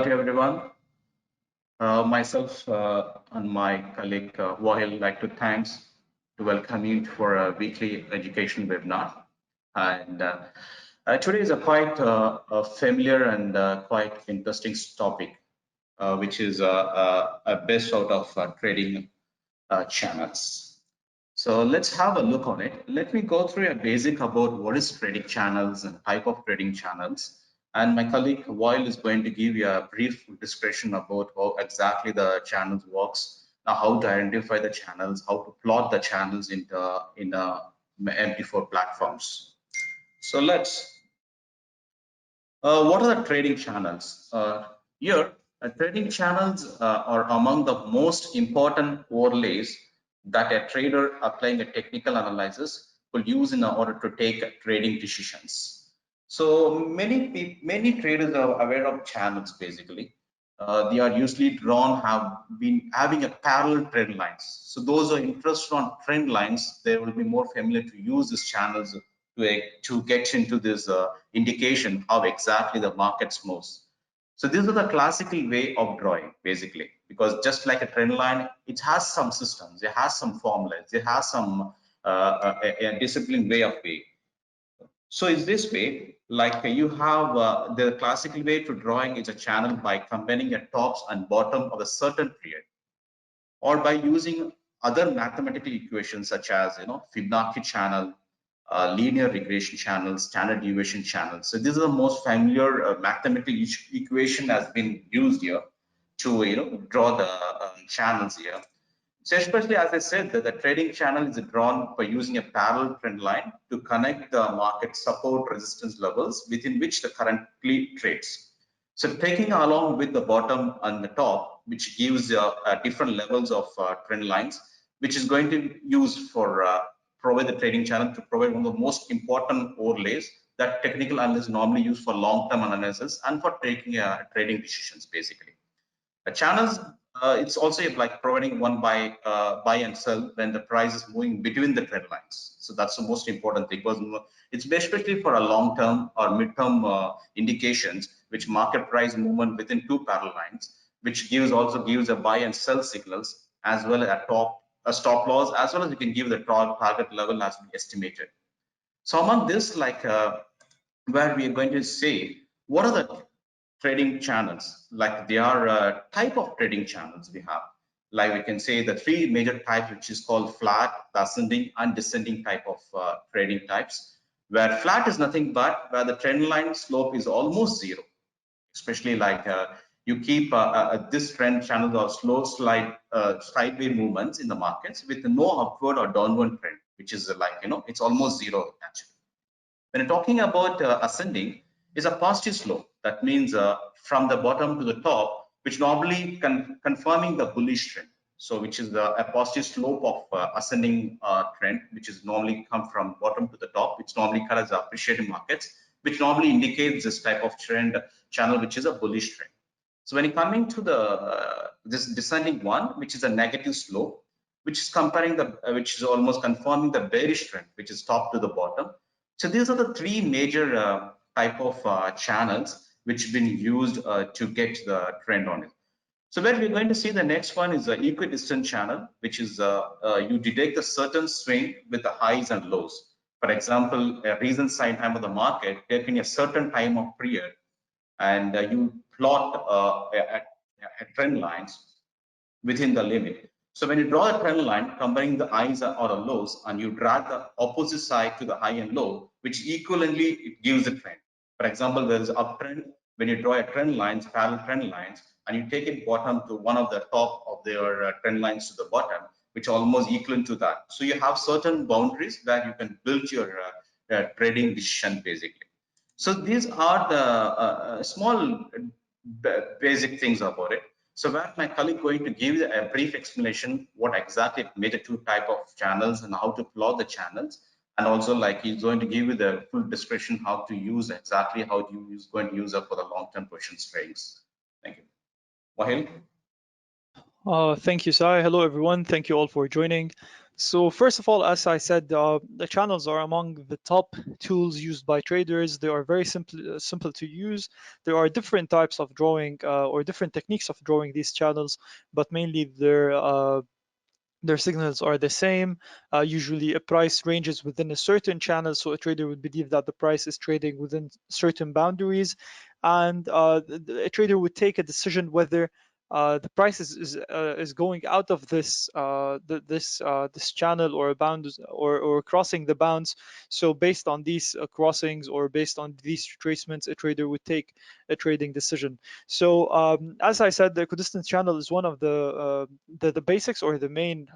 to everyone. Myself and my colleague Wael like to welcome you for a weekly education webinar. And today is a quite a familiar and quite interesting topic, which is a best out of trading channels. So let's have a look on it. Let me go through a basic about what is trading channels and type of trading channels. And my colleague Wael is going to give you a brief description about how exactly the channels works, now how to identify the channels, how to plot the channels in MT4 platforms. So let's, what are the trading channels? Here, trading channels are among the most important overlays that a trader applying a technical analysis will use in order to take trading decisions. So many traders are aware of channels. Basically, they are usually have been having a parallel trend lines. So those who are interested on trend lines, they will be more familiar to use these channels to get into this indication how exactly the markets moves. So these are the classical way of drawing, basically, because just like a trend line, it has some systems, it has some formulas, it has some a disciplined way of way. So is this way, like you have the classical way to drawing is a channel by combining a tops and bottom of a certain period, or by using other mathematical equations such as Fibonacci channel, linear regression channels, standard deviation channels. So these are the most familiar mathematical equation has been used here to draw the channels here. So especially as I said, that the trading channel is drawn by using a parallel trend line to connect the market support resistance levels within which the currently trades. So taking along with the bottom and the top, which gives different levels of trend lines, which is going to use for provide the trading channel to provide one of the most important overlays that technical analysts normally use for long-term analysis and for taking trading decisions, basically. Channels, it's also like providing one buy and sell when the price is moving between the trend lines. So that's the most important thing, because it's especially for a long-term or mid-term indications, which market price movement within two parallel lines, which also gives a buy and sell signals, as well as a stop loss, as well as you can give the target level as we estimated. So among this, like where we are going to say what are the trading channels, like they are a type of trading channels we have. Like we can say the three major types, which is called flat, ascending and descending type of trading types, where flat is nothing but where the trend line slope is almost zero, especially like you keep this trend channel or slow sideways movements in the markets with no upward or downward trend, which is like it's almost zero actually. When you're talking about ascending, is a positive slope. That means from the bottom to the top, which normally confirming the bullish trend. So which is a positive slope of ascending trend, which is normally come from bottom to the top, which normally colors appreciating markets, which normally indicates this type of trend channel, which is a bullish trend. So when you're coming to the this descending one, which is a negative slope, which is comparing the which is almost confirming the bearish trend, which is top to the bottom. So these are the three major type of channels which have been used to get the trend on it. So where we're going to see the next one is the equidistant channel, which is you detect a certain swing with the highs and lows. For example, a recent side time of the market taking a certain time of period, and you plot a trend lines within the limit. So when you draw a trend line comparing the highs or the lows, and you drag the opposite side to the high and low, which equivalently it gives a trend. For example, there is uptrend. When you draw a trend lines, parallel trend lines, and you take it bottom to one of the top of their trend lines to the bottom, which almost equal to that. So you have certain boundaries where you can build your trading decision basically. So these are the small basic things about it. So where my colleague going to give you a brief explanation what exactly major two type of channels and how to plot the channels, and also like he's going to give you the full description how to use exactly how you use going to use it for the long-term positions trades. Thank you. Wael. Thank you, Sai. Hello, everyone. Thank you all for joining. So first of all, as I said, the channels are among the top tools used by traders. They are very simple to use. There are different types of drawing or different techniques of drawing these channels, but mainly their signals are the same. Usually a price ranges within a certain channel, so a trader would believe that the price is trading within certain boundaries, and a trader would take a decision whether the price is going out of this channel or bounds or crossing the bounds. So based on these crossings or based on these retracements, a trader would take a trading decision. So as I said, the Equidistant channel is one of the basics or the main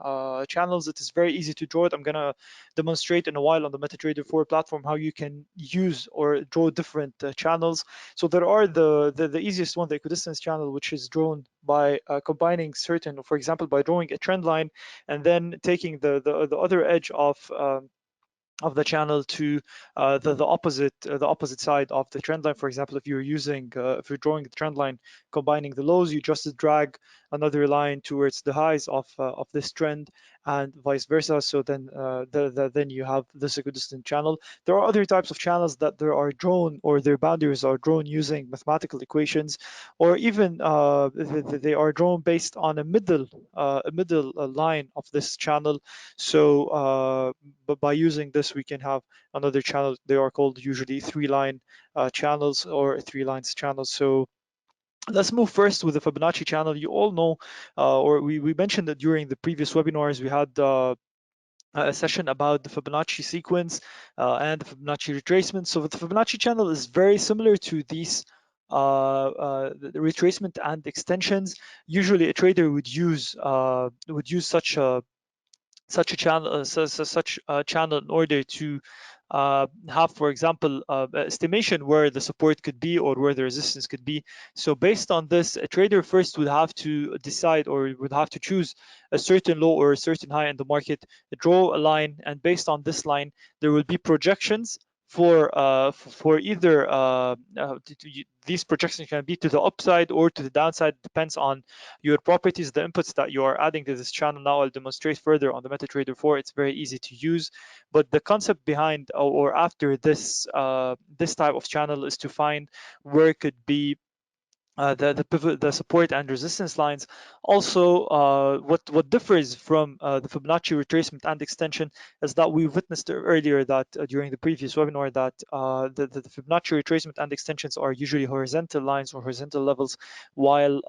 channels. It is very easy to draw it. I'm gonna demonstrate in a while on the MetaTrader 4 platform how you can use or draw different channels. So there are the easiest one, the Equidistance channel, which is drawn by combining certain, for example, by drawing a trend line and then taking the other edge of the channel to the opposite side of the trend line. For example, if you're using if you're drawing the trend line combining the lows, you just drag another line towards the highs of this trend and vice versa. So then then you have this equidistant channel. There are other types of channels that there are drawn or their boundaries are drawn using mathematical equations, or even they are drawn based on a middle line of this channel. So but by using this, we can have another channel. They are called usually three-line channels or three-lines channels. So let's move first with the Fibonacci channel. You all know, or we mentioned that during the previous webinars, we had a session about the Fibonacci sequence and the Fibonacci retracement. So the Fibonacci channel is very similar to these the retracement and extensions. Usually, a trader would use such a channel such a channel in order to have, for example, estimation where the support could be or where the resistance could be. So based on this, a trader first would have to decide or would have to choose a certain low or a certain high in the market, draw a line, and based on this line there will be projections for either these projections can be to the upside or to the downside. It depends on your properties, the inputs that you are adding to this channel. Now I'll demonstrate further on the MetaTrader 4. It's very easy to use, but the concept behind or after this this type of channel is to find where could be the support and resistance lines. Also, what differs from the Fibonacci retracement and extension is that we witnessed earlier that during the previous webinar that the Fibonacci retracement and extensions are usually horizontal lines or horizontal levels, while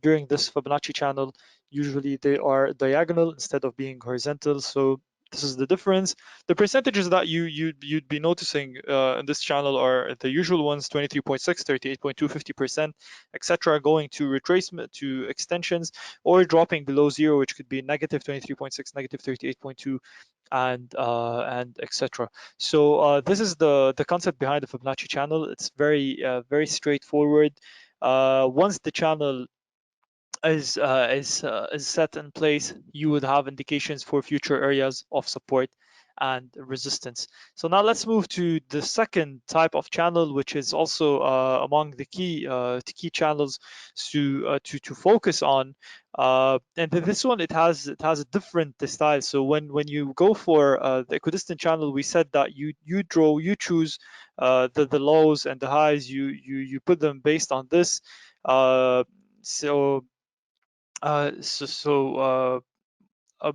during this Fibonacci channel, usually they are diagonal instead of being horizontal. So this is the difference. The percentages that you'd be noticing in this channel are the usual ones: 23.6, 38.2, 50%, etc., going to retracement to extensions, or dropping below zero, which could be negative 23.6, negative 38.2, and etc. So this is the concept behind the Fibonacci channel. It's very straightforward. Once the channel is set in place, you would have indications for future areas of support and resistance. So now let's move to the second type of channel, which is also among the key channels to focus on. And this one, it has a different style. So when you go for the equidistant channel, we said that you choose the lows and the highs. You put them based on this. So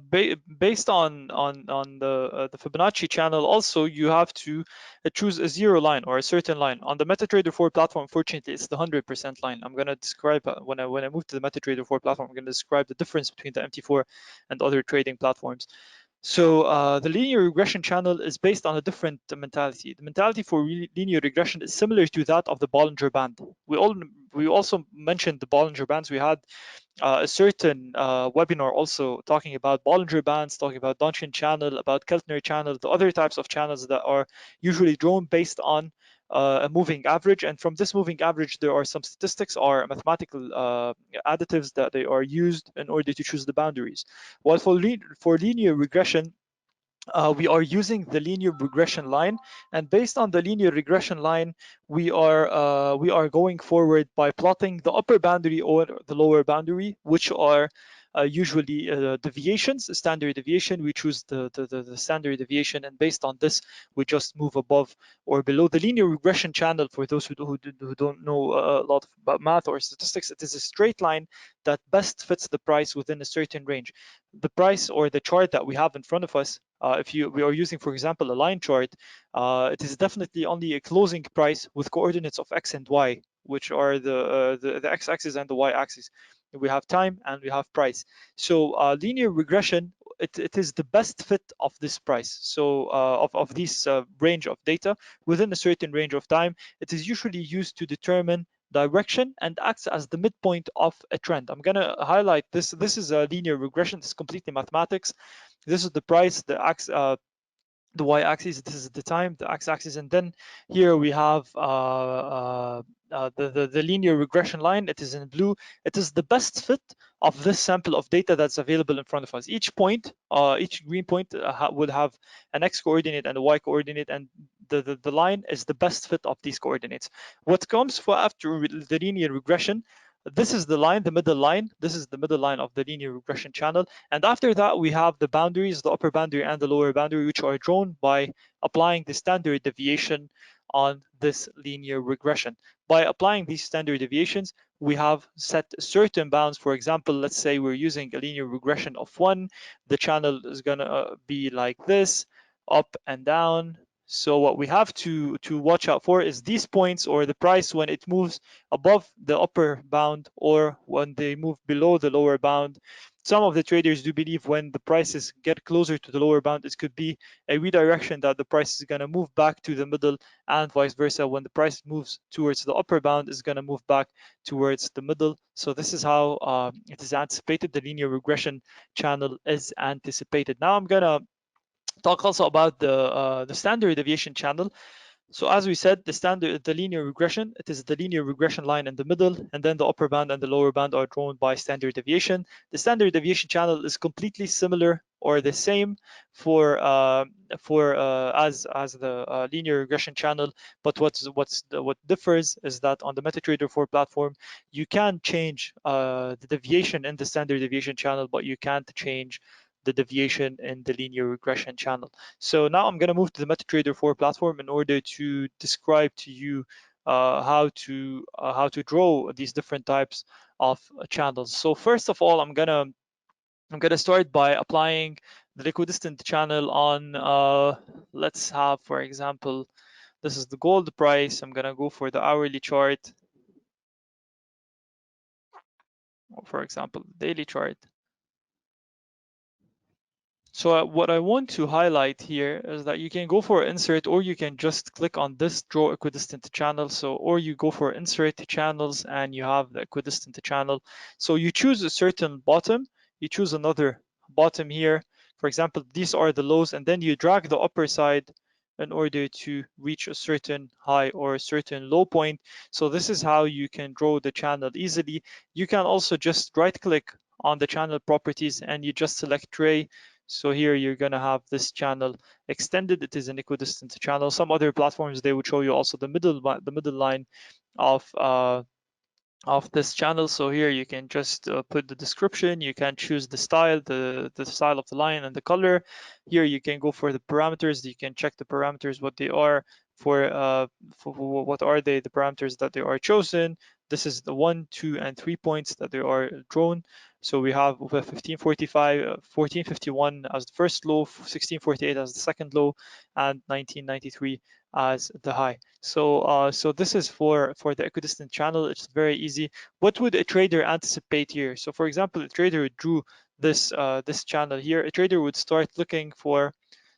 based on the Fibonacci channel, also you have to choose a zero line or a certain line. On the MetaTrader 4 platform, fortunately, it's the 100% line. I'm going to describe when I move to the MetaTrader 4 platform, I'm going to describe the difference between the MT4 and other trading platforms. So the linear regression channel is based on a different mentality. The mentality for linear regression is similar to that of the Bollinger Band. We also mentioned the Bollinger Bands. We had a certain webinar also talking about Bollinger Bands, talking about Donchian channel, about Keltner channel, the other types of channels that are usually drawn based on a moving average. And from this moving average, there are some statistics or mathematical additives that they are used in order to choose the boundaries. While for linear regression, we are using the linear regression line, and based on the linear regression line, we are going forward by plotting the upper boundary or the lower boundary, which are usually deviations, standard deviation. We choose the standard deviation, and based on this, we just move above or below. The linear regression channel, for those who don't know a lot about math or statistics, it is a straight line that best fits the price within a certain range. The price or the chart that we have in front of us, if we are using, for example, a line chart, it is definitely only a closing price with coordinates of x and y, which are the x-axis and the y-axis. We have time and we have price. So linear regression, it is the best fit of this price. So of this range of data within a certain range of time. It is usually used to determine direction and acts as the midpoint of a trend. I'm going to highlight this. This is a linear regression. It's completely mathematics. This is the price, the y-axis, this is the time, the x-axis, and then here we have the linear regression line. It is in blue. It is the best fit of this sample of data that's available in front of us. Each point, each green point would have an x coordinate and a y coordinate, and the line is the best fit of these coordinates. What comes for after the linear regression, this is the line, the middle line. This is the middle line of the linear regression channel. And after that, we have the boundaries, the upper boundary and the lower boundary, which are drawn by applying the standard deviation on this linear regression. By applying these standard deviations, we have set certain bounds. For example, let's say we're using a linear regression of 1. The channel is going to be like this, up and down. So what we have to watch out for is these points, or the price when it moves above the upper bound or when they move below the lower bound. Some of the traders do believe when the prices get closer to the lower bound, it could be a redirection that the price is going to move back to the middle, and vice versa. When the price moves towards the upper bound, it's going to move back towards the middle. So this is how it is anticipated. The linear regression channel is anticipated. Now I'm going to talk also about the standard deviation channel. So as we said, the linear regression, it is the linear regression line in the middle, and then the upper bound and the lower bound are drawn by standard deviation. The standard deviation channel is completely similar or the same for as the linear regression channel, but what differs is that on the MetaTrader 4 platform, you can change the deviation in the standard deviation channel, but you can't change the deviation in the linear regression channel. So now I'm going to move to the MetaTrader 4 platform in order to describe to you how to draw these different types of channels. So first of all, I'm gonna start by applying the Equidistant channel on let's have, for example, this is the gold price. I'm gonna go for the hourly chart, or for example, the daily chart. So what I want to highlight here is that you can go for insert, or you can just click on this draw equidistant channel. So, or you go for insert channels and you have the equidistant channel. So you choose a certain bottom, you choose another bottom here. For example, these are the lows, and then you drag the upper side in order to reach a certain high or a certain low point. So this is how you can draw the channel easily. You can also just right click on the channel properties and you just select tray. So here you're going to have this channel extended. It is an equidistant channel. Some other platforms, they would show you also the middle line of this channel. So here you can just put the description, you can choose the style, the style of the line and the color. Here you can go for the parameters, you can check the parameters, what they are for what are they, the parameters that they are chosen. This is the 1, 2, and 3 points that they are drawn. So we have 1545, 1451 as the first low, 1648 as the second low, and 1993 as the high. So this is for the equidistant channel. It's very easy. What would a trader anticipate here? So for example, a trader drew this this channel here. A trader would start looking for,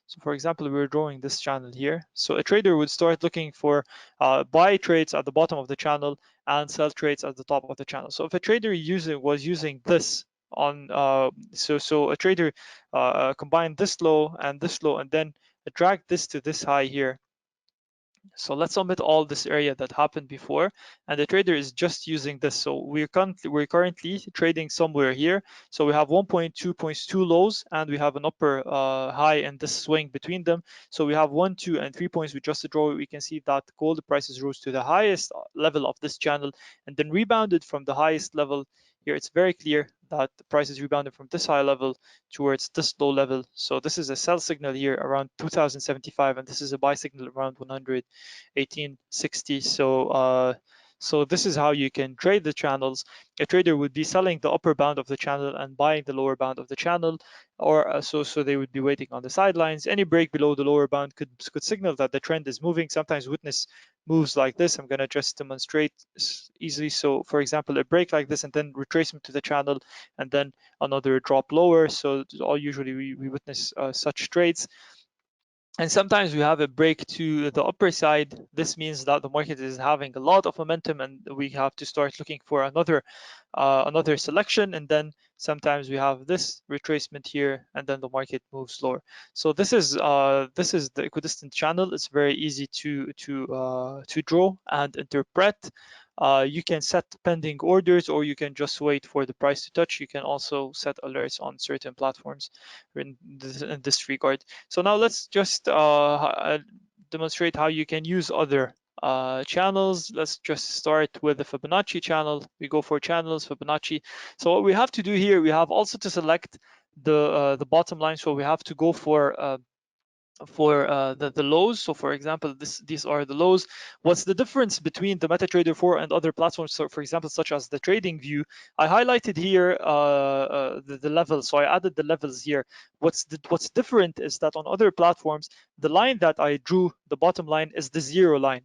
so for example, we're drawing this channel here. So a trader would start looking for buy trades at the bottom of the channel and sell trades at the top of the channel. So if a trader was using this on so a trader combined this low and then drag this to this high here. So let's omit all this area that happened before, and the trader is just using this. So we're currently trading somewhere here. So we have 1.2 points, 2 lows, and we have an upper high and this swing between them. So we have 1, 2, and 3 points. We just draw. We can see that gold prices rose to the highest level of this channel and then rebounded from the highest level here it's very clear that the price is rebounding from this high level towards this low level. So this is a sell signal here around 2075, and this is a buy signal around 118.60. So this is how you can trade the channels. A trader would be selling the upper bound of the channel and buying the lower bound of the channel, or so they would be waiting on the sidelines. Any break below the lower bound could signal that the trend is moving. Sometimes witness moves like this. I'm going to just demonstrate easily. So for example, a break like this and then retracement to the channel and then another drop lower. So all usually we witness such trades. And sometimes we have a break to the upper side. This means that the market is having a lot of momentum and we have to start looking for another selection. And then sometimes we have this retracement here and then the market moves lower. So this is the equidistant channel. It's very easy to draw and interpret. You can set pending orders, or you can just wait for the price to touch. You can also set alerts on certain platforms in this regard. So now let's just demonstrate how you can use other channels. Let's just start with the Fibonacci channel. We go for channels, Fibonacci. So what we have to do here, we have also to select the bottom line. So we have to go for the lows. So for example, these are the lows. What's the difference between the MetaTrader 4 and other platforms? So for example, such as the Trading View, I highlighted here the levels. So I added the levels here. What's different is that on other platforms, the line that I drew, the bottom line, is the zero line.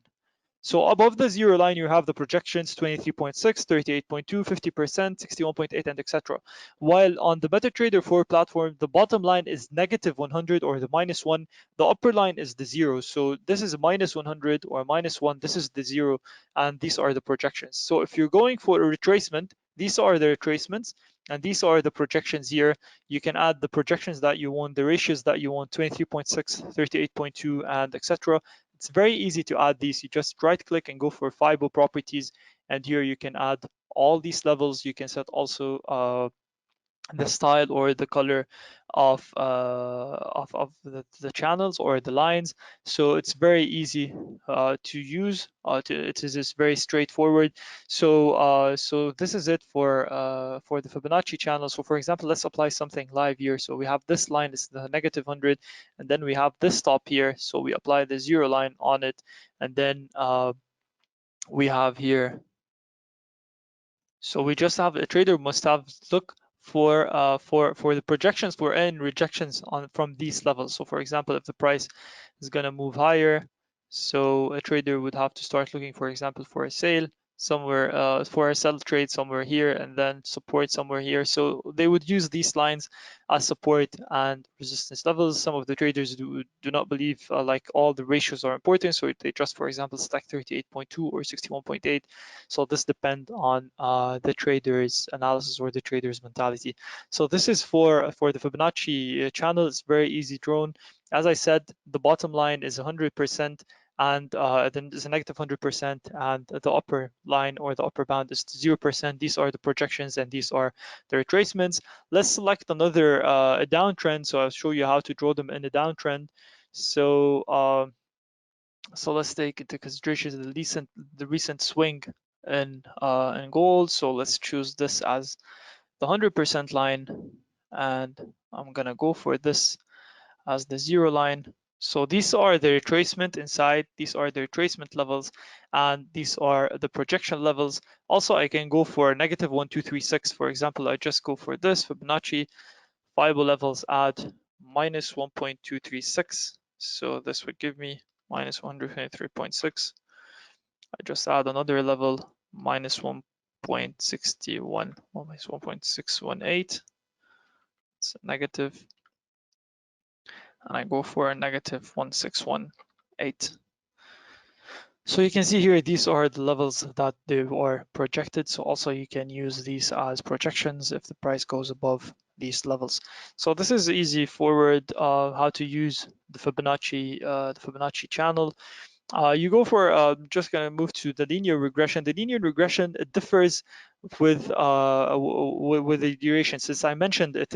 So above the zero line, you have the projections 23.6, 38.2, 50%, 61.8, and etc. While on the MetaTrader 4 platform, the bottom line is negative 100 or the minus 1. The upper line is the 0. So this is minus 100 or minus 1. This is the 0. And these are the projections. So if you're going for a retracement, these are the retracements. And these are the projections here. You can add the projections that you want, the ratios that you want, 23.6, 38.2, and etc. It's very easy to add these. You just right click and go for Fibo properties. And here you can add all these levels. You can set also the style or the color of the channels or the lines. So it's very easy to use. It is just very straightforward. So this is it for the Fibonacci channel. So for example, let's apply something live here. So we have this line is the negative 100, and then we have this top here. So we apply the 0 line on it, and then we have here. So we just have a trader must have look for the projections for and rejections on from these levels. So for example, if the price is going to move higher, so a trader would have to start looking, for example, for a sale somewhere, for a sell trade somewhere here, and then support somewhere here. So they would use these lines as support and resistance levels. Some of the traders do not believe like all the ratios are important, so they just, for example, select 38.2 or 61.8. So this depends on the trader's analysis or the trader's mentality. So this is for the Fibonacci channel. It's very easy drawn. As I said, the bottom line is 100%, and then there's a negative 100%, and the upper line or the upper bound is 0%. These are the projections and these are the retracements. Let's select another a downtrend. So I'll show you how to draw them in a downtrend. So so let's take into consideration the recent swing in gold. So let's choose this as the 100% line, and I'm gonna go for this as the 0 line. So these are the retracement inside, these are the retracement levels, and these are the projection levels. Also, I can go for negative 1236. For example, I just go for this Fibonacci Fibo levels add minus 1.236. So this would give me minus 123.6. I just add another level, minus 1.61, minus 1.618. It's negative. And I go for a negative 1.618. So you can see here, these are the levels that they are projected. So also you can use these as projections if the price goes above these levels. So this is easy forward how to use the Fibonacci channel. You go for just gonna move to the linear regression. The linear regression, it differs with the duration. Since I mentioned it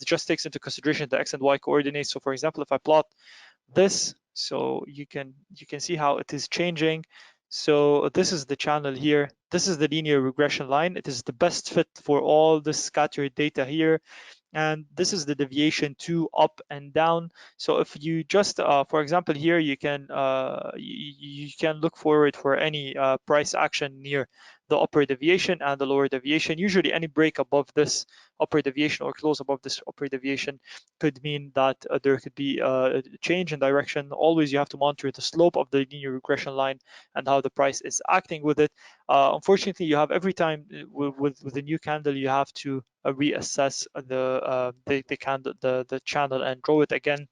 just takes into consideration the x and y coordinates. So for example, if I plot this, so you can see how it is changing. So this is the channel here. This is the linear regression line. It is the best fit for all the scattered data here. And this is the deviation to up and down. So if you just, for example, here you can look forward for any price action near the upper deviation and the lower deviation. Usually any break above this upper deviation or close above this upper deviation could mean that there could be a change in direction. Always you have to monitor the slope of the linear regression line and how the price is acting with it. Unfortunately, you have every time with a new candle, you have to reassess the candle, the channel, and draw it again.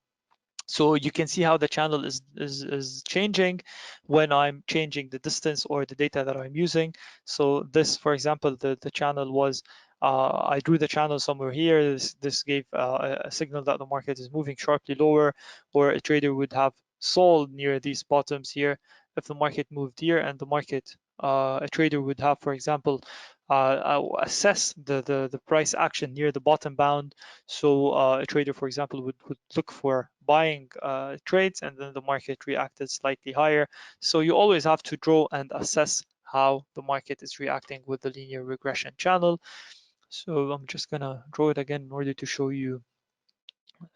So you can see how the channel is changing when I'm changing the distance or the data that I'm using. So this, for example, the channel was, I drew the channel somewhere here. This gave a signal that the market is moving sharply lower, or a trader would have sold near these bottoms here if the market moved here, and the market, a trader would have, for example, assess the price action near the bottom bound. So a trader, for example, would look for buying trades, and then the market reacted slightly higher. So you always have to draw and assess how the market is reacting with the linear regression channel. So I'm just gonna draw it again in order to show you.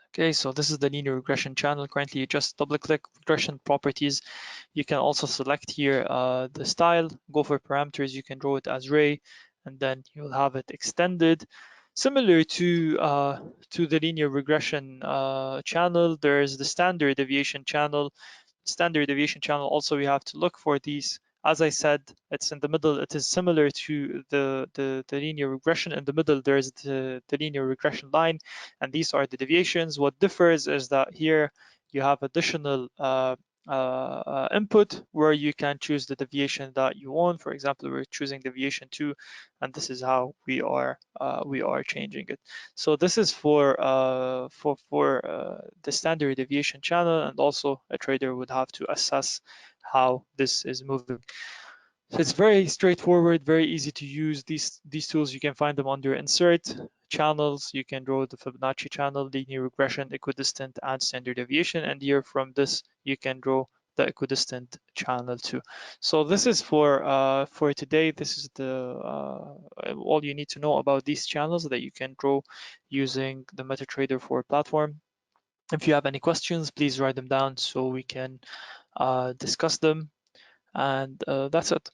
Okay, so this is the linear regression channel. Currently, you just double click regression properties. You can also select here the style, go for parameters. You can draw it as ray, and then you'll have it extended. Similar to the linear regression channel, there's the standard deviation channel. Standard deviation channel, also we have to look for these. As I said, it's in the middle. It is similar to the linear regression. In the middle, there's the linear regression line, and these are the deviations. What differs is that here you have additional input where you can choose the deviation that you want. For example, we're choosing deviation 2, and this is how we are changing it. So this is for the standard deviation channel, and also a trader would have to assess how this is moving. So it's very straightforward, very easy to use. These tools, you can find them under Insert, Channels. You can draw the Fibonacci channel, linear regression, equidistant, and standard deviation. And here from this, you can draw the equidistant channel too. So this is for today. This is the all you need to know about these channels that you can draw using the MetaTrader 4 platform. If you have any questions, please write them down so we can discuss them. And that's it.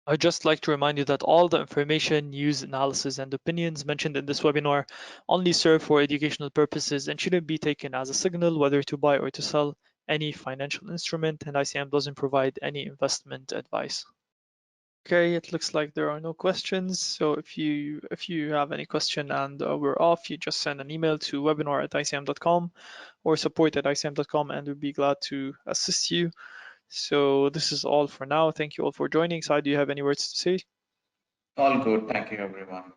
I'd just like to remind you that all the information, news, analysis, and opinions mentioned in this webinar only serve for educational purposes and shouldn't be taken as a signal whether to buy or to sell any financial instrument, and ICM doesn't provide any investment advice. Okay, it looks like there are no questions. So if you have any question and we're off, you just send an email to webinar@icm.com or support@icm.com, and we'd be glad to assist you. So this is all for now. Thank you all for joining. Sai, do you have any words to say? All good. Thank you, everyone.